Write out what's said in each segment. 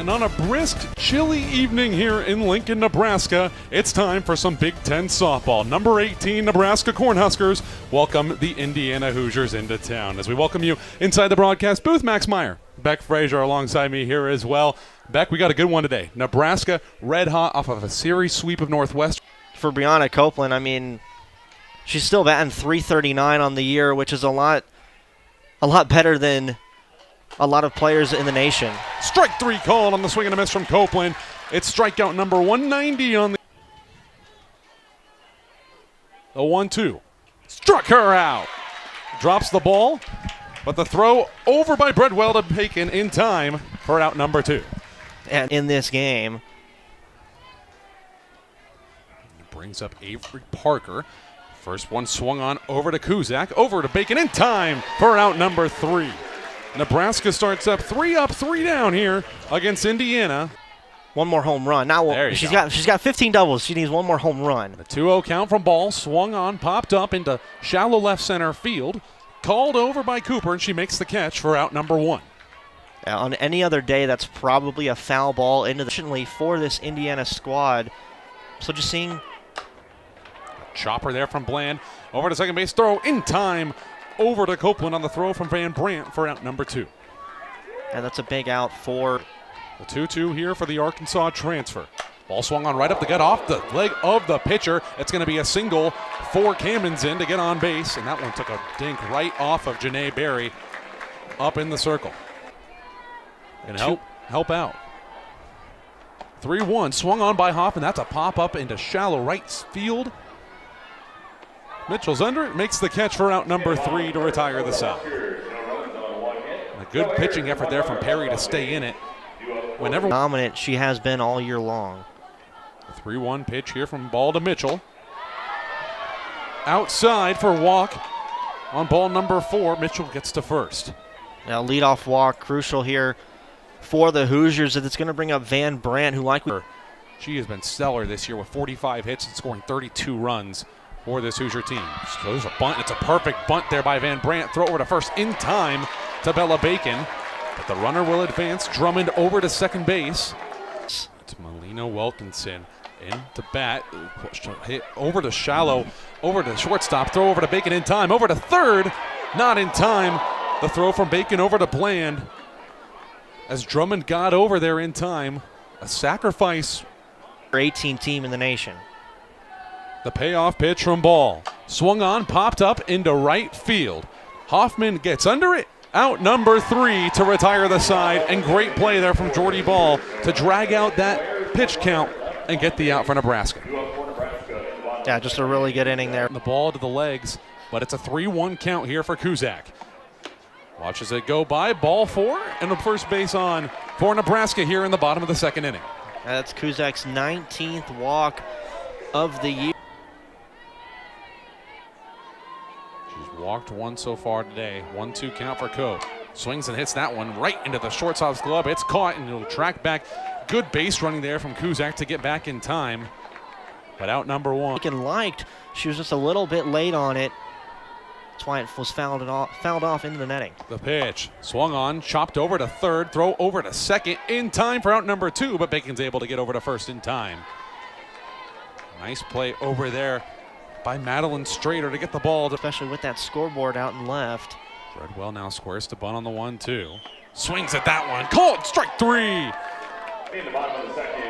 And on a brisk, chilly evening here in Lincoln, Nebraska, it's time for some Big Ten softball. Number 18, Nebraska Cornhuskers welcome the Indiana Hoosiers into town. As we welcome you inside the broadcast booth, Max Meyer, Beck Frazier alongside me here as well. Beck, we got a good one today. Nebraska red hot off of a series sweep of Northwestern. For Brianna Copeland, I mean, she's still batting .339 on the year, which is a lot better than a lot of players in the nation. Strike three called on the swing and a miss from Copeland. It's strikeout number 190 on the 1-2. Struck her out. Drops the ball, but the throw over by Breadwell to Bacon in time for out number 2. And in this game, brings up Avery Parker. First one swung on over to Kuzak, over to Bacon in time for out number 3. Nebraska starts up 3 down here against Indiana. One more home run. Now she's got 15 doubles. She needs one more home run. The 2-0 count from Ball, swung on, popped up into shallow left center field, called over by Cooper, and she makes the catch for out number 1. On any other day, that's probably a foul ball into the for this Indiana squad. So just seeing chopper there from Bland, over to second base, throw in time, over to Copeland on the throw from Van Brandt for out number 2. And that's a big out for the 2-2 here for the Arkansas transfer. Ball swung on right up the gut off the leg of the pitcher. It's going to be a single for Cammons in to get on base, and that one took a dink right off of Janae Berry up in the circle. And help out. 3-1 swung on by Hoffman. That's a pop up into shallow right field. Mitchell's under it, makes the catch for out number 3 to retire the side. A good pitching effort there from Perry to stay in it. Whenever dominant she has been all year long. The 3-1 pitch here from Ball to Mitchell. Outside for walk on ball number 4. Mitchell gets to first. Now leadoff walk, crucial here for the Hoosiers. It's going to bring up Van Brandt, who she has been stellar this year with 45 hits and scoring 32 runs for this Hoosier team. So there's a bunt. It's a perfect bunt there by Van Brandt. Throw over to first in time to Bella Bacon. But the runner will advance. Drummond over to second base. It's Melina Wilkinson in to bat. Hit over to shallow, over to shortstop. Throw over to Bacon in time. Over to third. Not in time. The throw from Bacon over to Bland. As Drummond got over there in time. A sacrifice. 18 team in the nation. The payoff pitch from Ball. Swung on, popped up into right field. Hoffman gets under it. Out number 3 to retire the side. And great play there from Jordy Ball to drag out that pitch count and get the out for Nebraska. Yeah, just a really good inning there. The ball to the legs, but it's a 3-1 count here for Kuzak. Watches it go by. Ball 4 and the first base on for Nebraska here in the bottom of the second inning. That's Kuzak's 19th walk of the year. Walked one so far today. 1-2 count for Cope. Swings and hits that one right into the shortstop's glove. It's caught and it'll track back. Good base running there from Kuzak to get back in time. But out number 1. Liked. She was just a little bit late on it. That's why it was fouled off into the netting. The pitch swung on, chopped over to third, throw over to second in time for out number 2, but Bacon's able to get over to first in time. Nice play over there by Madeline Strader to get the ball. Especially with that scoreboard out and left. Treadwell now squares to bunt on the 1-2. Swings at that one. Called strike 3.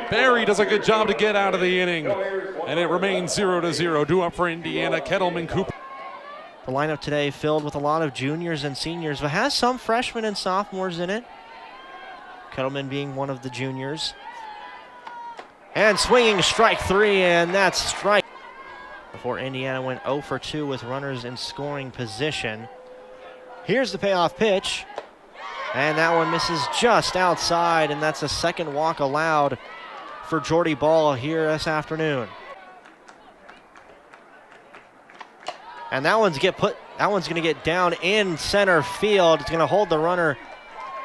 Barry does a good job to get out of the inning. And it remains 0-0. Due up for Indiana, Kettleman, Cooper. The lineup today filled with a lot of juniors and seniors, but has some freshmen and sophomores in it. Kettleman being one of the juniors. And swinging strike 3, and that's strike. Before Indiana went 0 for 2 with runners in scoring position. Here's the payoff pitch. And that one misses just outside, and that's a second walk allowed for Jordy Ball here this afternoon. And that one's going to get down in center field. It's going to hold the runner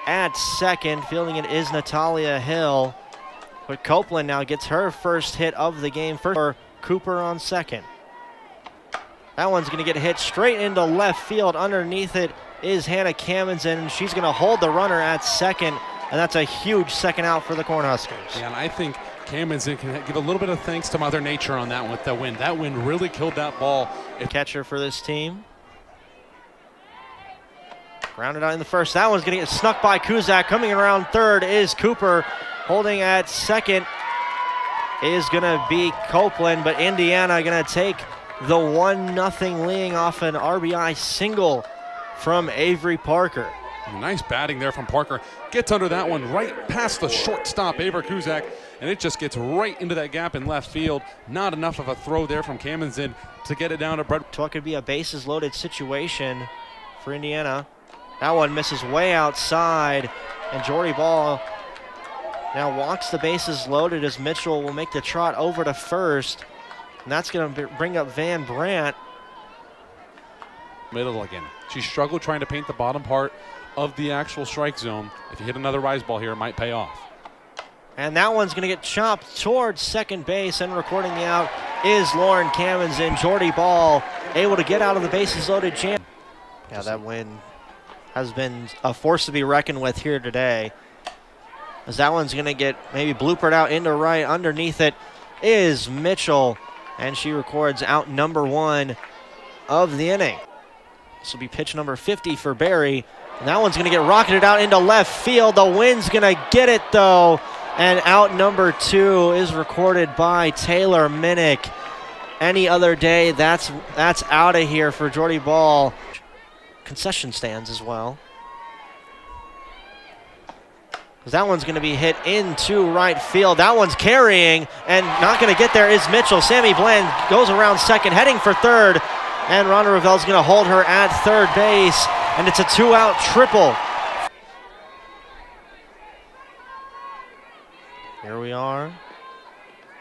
at second. Fielding it is Natalia Hill. But Copeland now gets her first hit of the game for Cooper on second. That one's going to get hit straight into left field. Underneath it is Hannah Cammons, and she's going to hold the runner at second and that's a huge second out for the Cornhuskers. Yeah, and I think Camden can give a little bit of thanks to Mother Nature on that one with the wind. That wind really killed that ball. Catcher for this team. Grounded out in the first. That one's going to get snuck by Kuzak. Coming around third is Cooper. Holding at second is going to be Copeland, but Indiana going to take the 1-0 lead off an RBI single from Avery Parker. Nice batting there from Parker. Gets under that one right past the shortstop, Avery Kuzak, and it just gets right into that gap in left field. Not enough of a throw there from Camden to get it down to Brett. So it could be a bases loaded situation for Indiana. That one misses way outside, and Jordy Ball now walks the bases loaded as Mitchell will make the trot over to first, and that's going to bring up Van Brandt. Middle again. She struggled trying to paint the bottom part of the actual strike zone. If you hit another rise ball here, it might pay off. And that one's going to get chopped towards second base, and recording the out is Lauren Camden. Jordy Ball able to get out of the bases loaded jam. Yeah, that win has been a force to be reckoned with here today. As that one's going to get maybe bloopered out into right. Underneath it is Mitchell, and she records out number 1 of the inning. This will be pitch number 50 for Barry. And that one's going to get rocketed out into left field. The wind's going to get it, though. And out number 2 is recorded by Taylor Minnick. Any other day, that's out of here for Jordy Ball. Concession stands as well. That one's going to be hit into right field. That one's carrying, and not going to get there is Mitchell. Sammy Bland goes around second, heading for third, and Rhonda Ravel's going to hold her at third base, and it's a 2-out triple. Here we are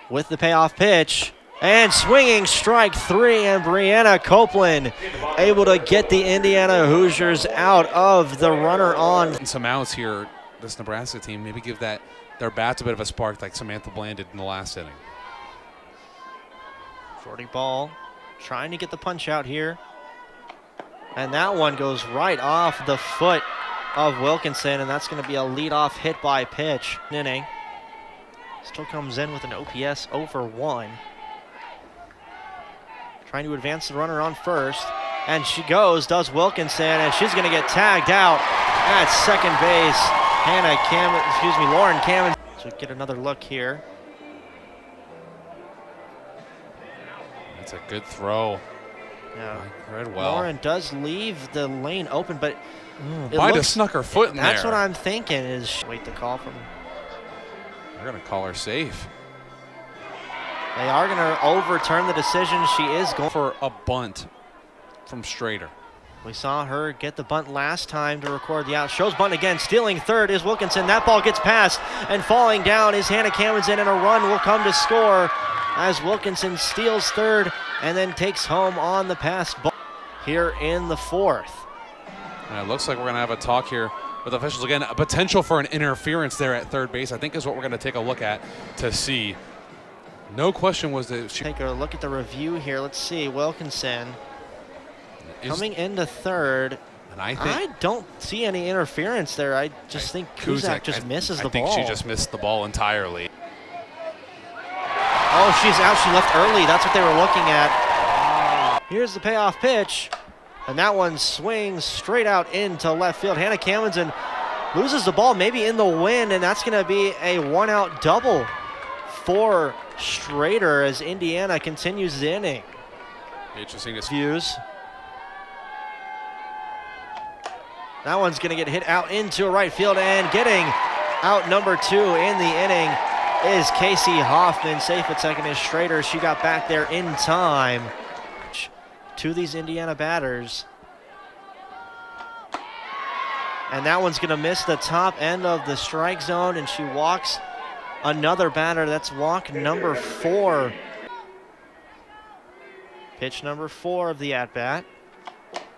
with the payoff pitch, and swinging strike 3, and Brianna Copeland able to get the Indiana Hoosiers out of the runner on. Some outs here. This Nebraska team, maybe give their bats a bit of a spark like Samantha Bland did in the last inning. Jordy Ball trying to get the punch out here. And that one goes right off the foot of Wilkinson, and that's going to be a leadoff hit by pitch. Inning. Still comes in with an OPS over 1. Trying to advance the runner on first. And she goes, does Wilkinson, and she's going to get tagged out at second base. Lauren Camden. So get another look here. That's a good throw. Yeah. Read well. Lauren does leave the lane open, but might have snuck her foot in there. That's what I'm thinking is wait the call from. They're going to call her safe. They are going to overturn the decision. She is going for a bunt from Strader. We saw her get the bunt last time to record the out. Shows bunt again. Stealing third is Wilkinson. That ball gets past, and falling down is Hannah Camden, and a run will come to score as Wilkinson steals third and then takes home on the pass ball here in the 4th. And it looks like we're going to have a talk here with officials again. A potential for an interference there at third base, I think, is what we're going to take a look at to see. No question was that she... Take a look at the review here. Let's see. Wilkinson coming into third, and I don't see any interference there. I just think Kuzak just misses the ball. I think she just missed the ball entirely. Oh, she's out. She left early. That's what they were looking at. Here's the payoff pitch, and that one swings straight out into left field. Hannah Camden loses the ball, maybe in the wind, and that's going to be a 1-out double for Strader as Indiana continues the inning. Interesting to views. That one's going to get hit out into right field, and getting out number 2 in the inning is Casey Hoffman. Safe at second is Strader. She got back there in time to these Indiana batters. And that one's going to miss the top end of the strike zone, and she walks another batter. That's walk number 4. Pitch number 4 of the at-bat.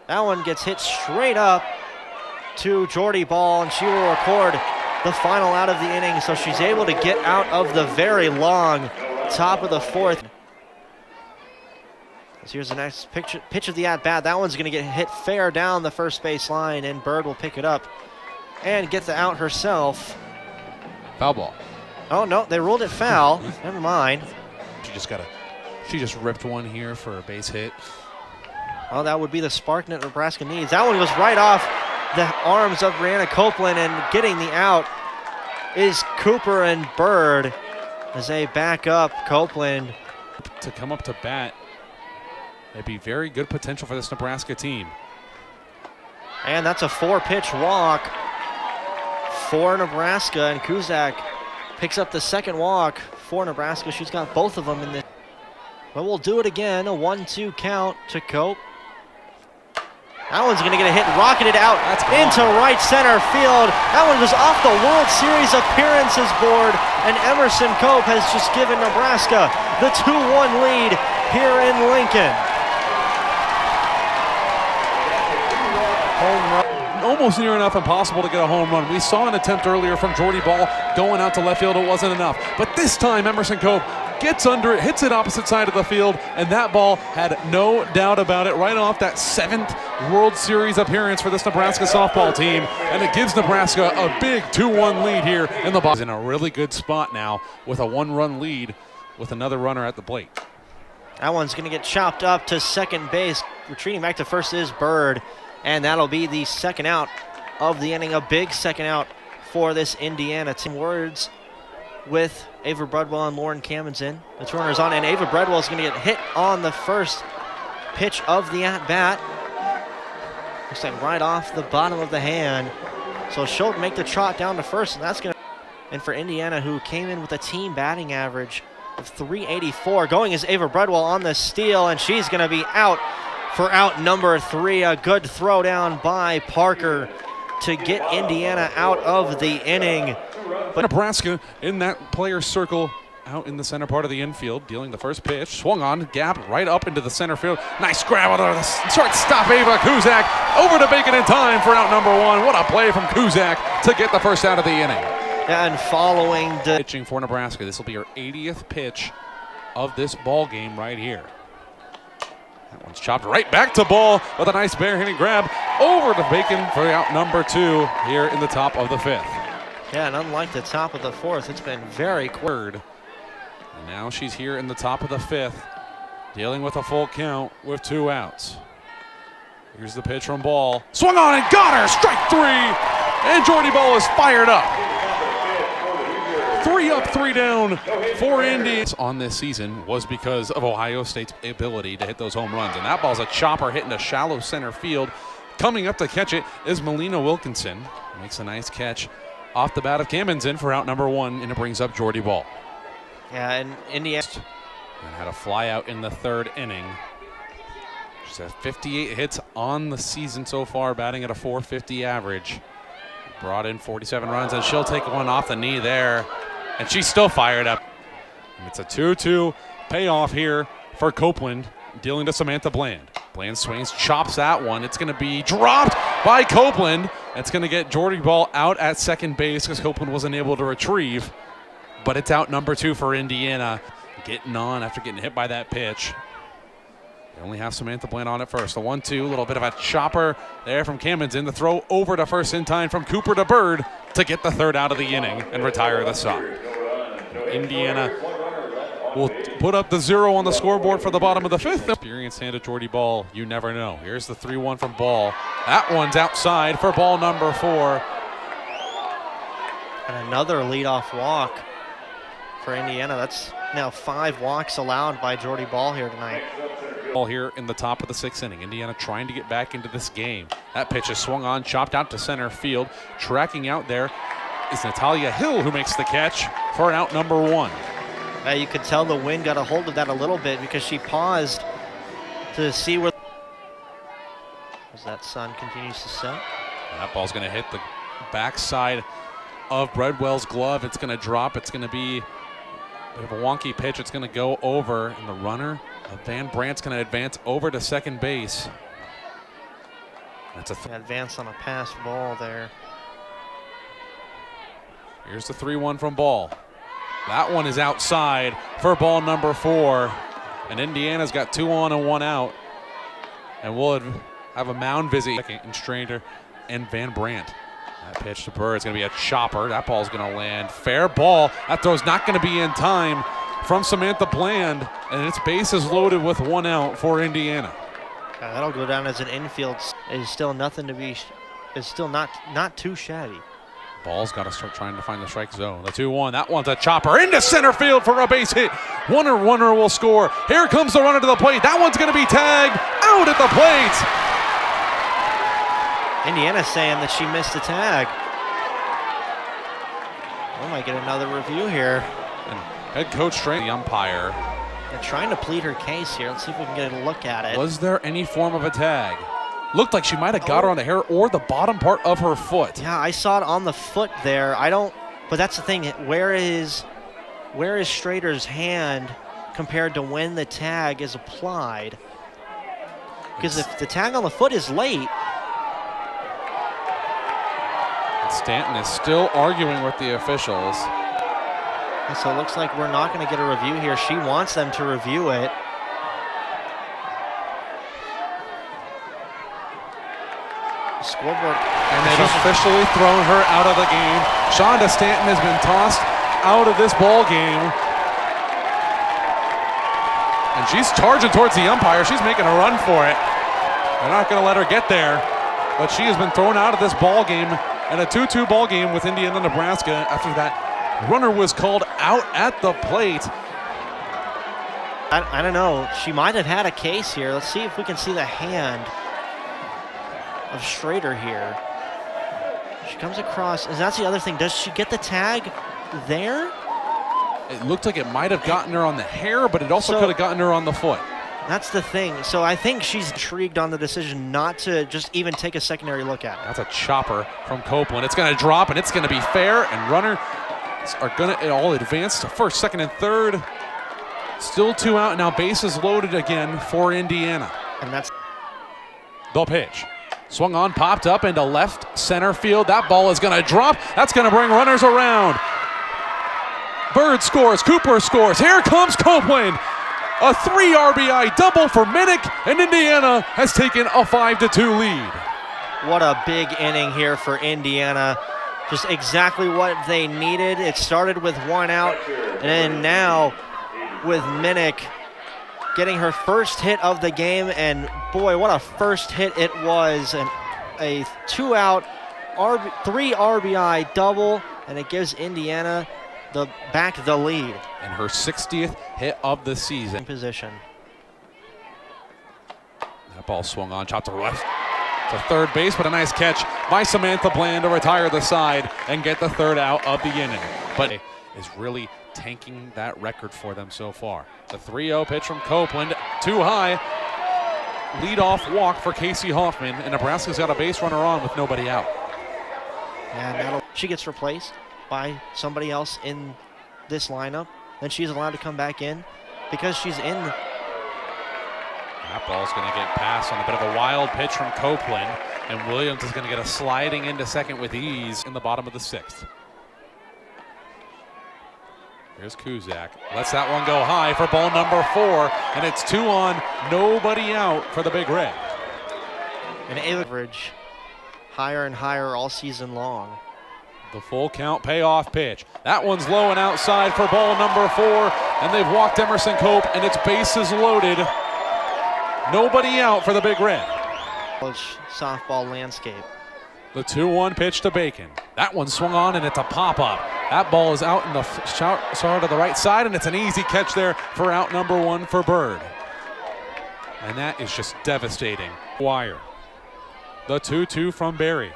That one gets hit straight up to Jordy Ball, and she will record the final out of the inning, so she's able to get out of the very long top of the 4th. So here's the next pitch of the at-bat. That one's going to get hit fair down the first base line, and Bird will pick it up and get the out herself. Foul ball. Oh, no, they ruled it foul. Never mind. She just ripped one here for a base hit. Oh, that would be the spark that Nebraska needs. That one goes right off the arms of Brianna Copeland, and getting the out is Cooper and Bird as they back up Copeland. To come up to bat, it'd be very good potential for this Nebraska team. And that's a 4-pitch walk for Nebraska, and Kuzak picks up the second walk for Nebraska. She's got both of them in this. But we'll do it again, a 1-2 count to Cope. That one's going to get a hit, rocketed out into right center field. That one was off the World Series appearances board, and Emerson Cope has just given Nebraska the 2-1 lead here in Lincoln. Home run. Almost near enough impossible to get a home run. We saw an attempt earlier from Jordy Ball going out to left field. It wasn't enough. But this time, Emerson Cope gets under it, hits it opposite side of the field, and that ball had no doubt about it right off that 7th World Series appearance for this Nebraska softball team, and it gives Nebraska a big 2-1 lead here in the ball. In a really good spot now with a 1-run lead with another runner at the plate. That one's going to get chopped up to second base. Retreating back to first is Bird, and that'll be the second out of the inning, a big second out for this Indiana team. Words with Ava Bredwell and Lauren Camenzind. The two runners on, and Ava Bredwell is going to get hit on the first pitch of the at-bat. Looks like right off the bottom of the hand. So she'll make the trot down to first, and that's going to... And for Indiana, who came in with a team batting average of 384, going is Ava Bredwell on the steal, and she's going to be out for out number 3. A good throw down by Parker to get Indiana out of the inning. But Nebraska in that player circle out in the center part of the infield, dealing the first pitch, swung on, gap right up into the center field. Nice grab out of the shortstop, Ava Kuzak, over to Bacon in time for out number 1. What a play from Kuzak to get the first out of the inning. And following the pitching for Nebraska, this will be her 80th pitch of this ball game right here. That one's chopped right back to Ball with a nice bare-handed grab over to Bacon for out number 2 here in the top of the 5th. Yeah, and unlike the top of the 4th, it's been very quick. And now she's here in the top of the 5th, dealing with a full count with 2 outs. Here's the pitch from Ball. Swung on and got her! Strike 3! And Jordy Ball is fired up. 3 up, 3 down for Indy. On this season was because of Ohio State's ability to hit those home runs. And that ball's a chopper hitting a shallow center field. Coming up to catch it is Melina Wilkinson. Makes a nice catch off the bat of Camenzind for out number 1, and it brings up Jordy Ball. Yeah, and Indiana and had a fly out in the 3rd inning. She's had 58 hits on the season so far, batting at a .450 average. Brought in 47 runs, and she'll take one off the knee there, and she's still fired up. And it's a 2-2 payoff here for Copeland, dealing to Samantha Bland. Bland swings, chops that one. It's going to be dropped by Copeland. It's going to get Jordy Ball out at second base because Copeland wasn't able to retrieve. But it's out number 2 for Indiana. Getting on after getting hit by that pitch. They only have Samantha Bland on at first. The 1-2, a little bit of a chopper there from Camenzind. The throw over to first in time from Cooper to Bird to get the 3rd out of the inning and retire the side. Indiana will put up the 0 on the scoreboard for the bottom of the 5th. Experienced hand of Jordy Ball, you never know. Here's the 3-1 from Ball. That one's outside for ball number 4. And another leadoff walk for Indiana. That's now 5 walks allowed by Jordy Ball here tonight. Ball here in the top of the 6th inning. Indiana trying to get back into this game. That pitch is swung on, chopped out to center field. Tracking out there is Natalia Hill, who makes the catch for out number 1. You could tell the wind got a hold of that a little bit because she paused to see where as that sun continues to set. And that ball's going to hit the backside of Bredwell's glove. It's going to drop. It's going to be a bit of a wonky pitch. It's going to go over, and the runner of Van Brandt's going to advance over to second base. That's a advance on a passed ball there. Here's the 3-1 from Ball. That one is outside for ball number 4. And Indiana's got 2 on and 1 out. And we'll have a mound visit and Strader and Van Brandt. That pitch to Bird is going to be a chopper. That ball's going to land. Fair ball. That throw's not going to be in time from Samantha Bland, and its bases loaded with 1 out for Indiana. That'll go down as an infield. Is still nothing to be. Is still not too shabby. Ball's got to start trying to find the strike zone. The 2-1. That one's a chopper into center field for a base hit. Runner will score. Here comes the runner to the plate. That one's going to be tagged out at the plate. Indiana saying that she missed the tag. We might get another review here. And head coach Strain, the umpire. They're trying to plead her case here. Let's see if we can get a look at it. Was there any form of a tag? Looked like she might have got her on the hair or the bottom part of her foot. Yeah, I saw it on the foot there. But that's the thing. Where is Strader's hand compared to when the tag is applied? Because if the tag on the foot is late. Stanton is still arguing with the officials. So it looks like we're not going to get a review here. She wants them to review it. Scoreboard. And they've officially thrown her out of the game. Shonda Stanton has been tossed out of this ball game. And she's charging towards the umpire. She's making a run for it. They're not going to let her get there. But she has been thrown out of this ball game. And a 2-2 ball game with Indiana, Nebraska. After that runner was called out at the plate. I don't know. She might have had a case here. Let's see if we can see the hand of Schrader here. She comes across, and that's the other thing. Does she get the tag there? It looked like it might have gotten her on the hair, but it also could have gotten her on the foot. That's the thing. So I think she's intrigued on the decision not to just even take a secondary look at it. That's a chopper from Copeland. It's going to drop, and it's going to be fair, and runners are going to all advance to first, second, and third. Still 2 out, now bases loaded again for Indiana. And that's the pitch. Swung on, popped up into left center field. That ball is going to drop. That's going to bring runners around. Bird scores, Cooper scores. Here comes Copeland. A 3 RBI double for Minnick, and Indiana has taken a 5-2 lead. What a big inning here for Indiana. Just exactly what they needed. It started with 1 out, and then now with Minnick getting her first hit of the game, and boy, what a first hit it was. And a 2-out, 3 RBI double, and it gives Indiana back the lead. And her 60th hit of the season. Position. That ball swung on, chopped to left to third base, but a nice catch by Samantha Bland to retire the side and get the 3rd out of the inning. But it is really tanking that record for them so far. The 3-0 pitch from Copeland, too high. Lead-off walk for Casey Hoffman, and Nebraska's got a base runner on with nobody out. And she gets replaced by somebody else in this lineup. Then she's allowed to come back in because she's in. That ball's going to get passed on a bit of a wild pitch from Copeland, and Williams is going to get a sliding into second with ease in the bottom of the 6th. Here's Kuzak. Lets that one go high for ball number 4, and it's 2 on, nobody out for the Big Red. An average higher and higher all season long. The full count payoff pitch. That one's low and outside for ball number 4, and they've walked Emerson Cope, and it's bases loaded. Nobody out for the Big Red. College softball landscape. The 2-1 pitch to Bacon. That one swung on, and it's a pop-up. That ball is out in the start to the right side, and it's an easy catch there for out number 1 for Bird. And that is just devastating. Wire. The 2-2 from Barry.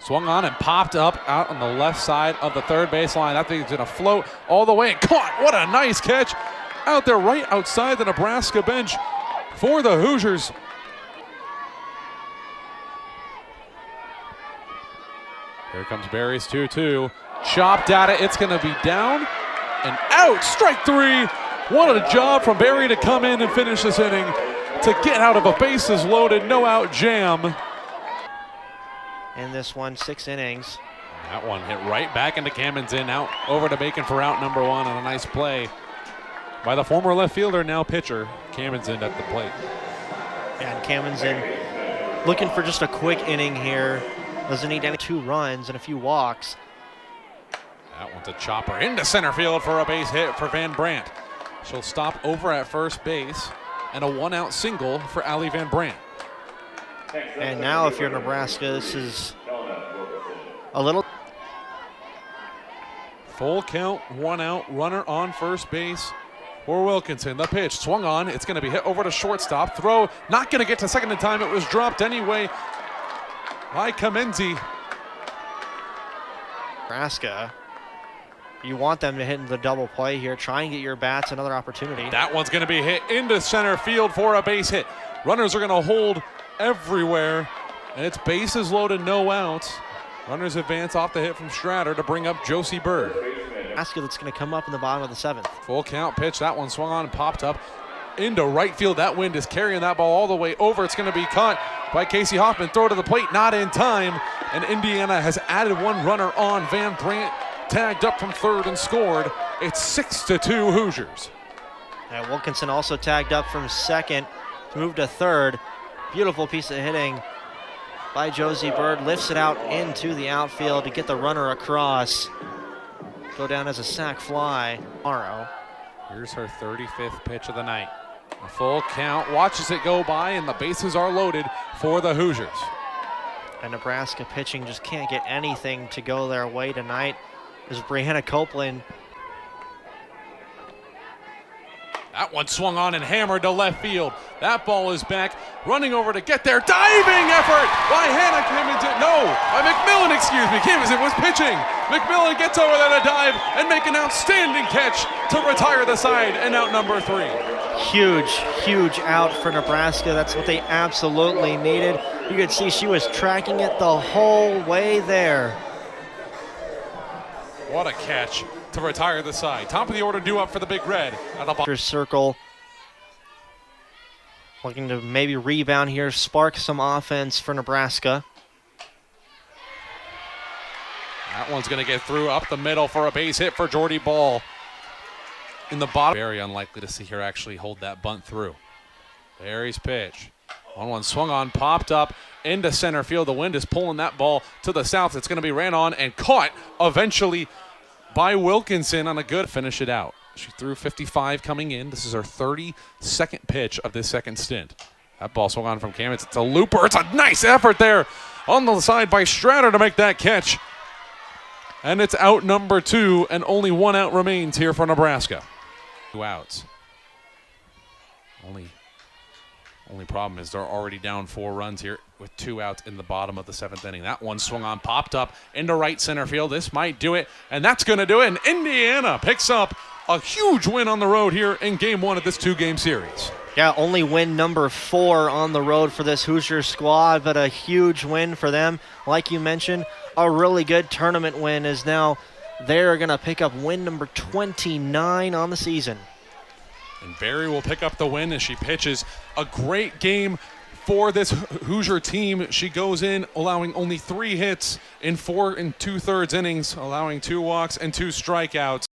Swung on and popped up out on the left side of the third baseline. That thing's going to float all the way and caught. What a nice catch out there right outside the Nebraska bench for the Hoosiers. Here comes Barry's 2-2. Chopped at it. It's going to be down and out. Strike 3. What a job from Barry to come in and finish this inning to get out of a bases loaded, no out jam. In this one, 6 innings. That one hit right back into Cammon's in, out over to Bacon for out number 1 on a nice play by the former left fielder, now pitcher. Cammon's in at the plate. And Cammon's in looking for just a quick inning here. Doesn't need any 2 runs and a few walks. That one's a chopper into center field for a base hit for Van Brandt. She'll stop over at first base, and a 1-out single for Allie Van Brandt. And now if you're Nebraska, this is a little... Full count, 1 out, runner on first base for Wilkinson. The pitch swung on. It's going to be hit over to shortstop. Throw not going to get to second in time. It was dropped anyway by Kamenzi. Nebraska, you want them to hit into the double play here. Try and get your bats another opportunity. That one's going to be hit into center field for a base hit. Runners are going to hold everywhere, and it's bases loaded, no outs. Runners advance off the hit from Strader to bring up Josie Bird. Nebraska that's going to come up in the bottom of the 7th. Full count pitch. That one swung on and popped up into right field. That wind is carrying that ball all the way over. It's going to be caught by Casey Hoffman. Throw to the plate, not in time. And Indiana has added 1 runner on. Van Brandt tagged up from third and scored. It's 6-2 Hoosiers. And Wilkinson also tagged up from second to move to third. Beautiful piece of hitting by Josie Bird. Lifts it out into the outfield to get the runner across. Go down as a sac fly tomorrow. Here's her 35th pitch of the night. A full count, watches it go by, and the bases are loaded for the Hoosiers. And Nebraska pitching just can't get anything to go their way tonight. As Brianna Copeland. That one swung on and hammered to left field. That ball is back, running over to get there. Diving effort by Hannah Kimmonson. No, by McMillan, excuse me. Kimmonson was pitching. McMillan gets over there to dive and make an outstanding catch to retire the side and out number 3. Huge out for Nebraska. That's what they absolutely needed. You could see she was tracking it the whole way there. What a catch to retire the side. Top of the order due up for the Big Red at the bottom. Circle. Looking to maybe rebound here, spark some offense for Nebraska. That one's going to get through up the middle for a base hit for Jordy Ball. In the bottom. Very unlikely to see her actually hold that bunt through. Barry's pitch. 1-1 swung on, popped up into center field. The wind is pulling that ball to the south. It's going to be ran on and caught eventually by Wilkinson on a good finish it out. She threw 55 coming in. This is her 32nd pitch of this second stint. That ball swung on from Kamens. It's a looper. It's a nice effort there on the side by Strader to make that catch. And it's out number 2, and only 1 out remains here for Nebraska. 2 outs. Only problem is they're already down 4 runs here with 2 outs in the bottom of the 7th inning. That one swung on, popped up into right center field. This might do it, and that's going to do it. And Indiana picks up a huge win on the road here in Game 1 of this 2-game series. Yeah, only win number 4 on the road for this Hoosier squad, but a huge win for them. Like you mentioned, a really good tournament win is now they're going to pick up win number 29 on the season. And Barry will pick up the win as she pitches a great game for this Hoosier team. She goes in allowing only 3 hits in 4 2/3 innings, allowing 2 walks and 2 strikeouts.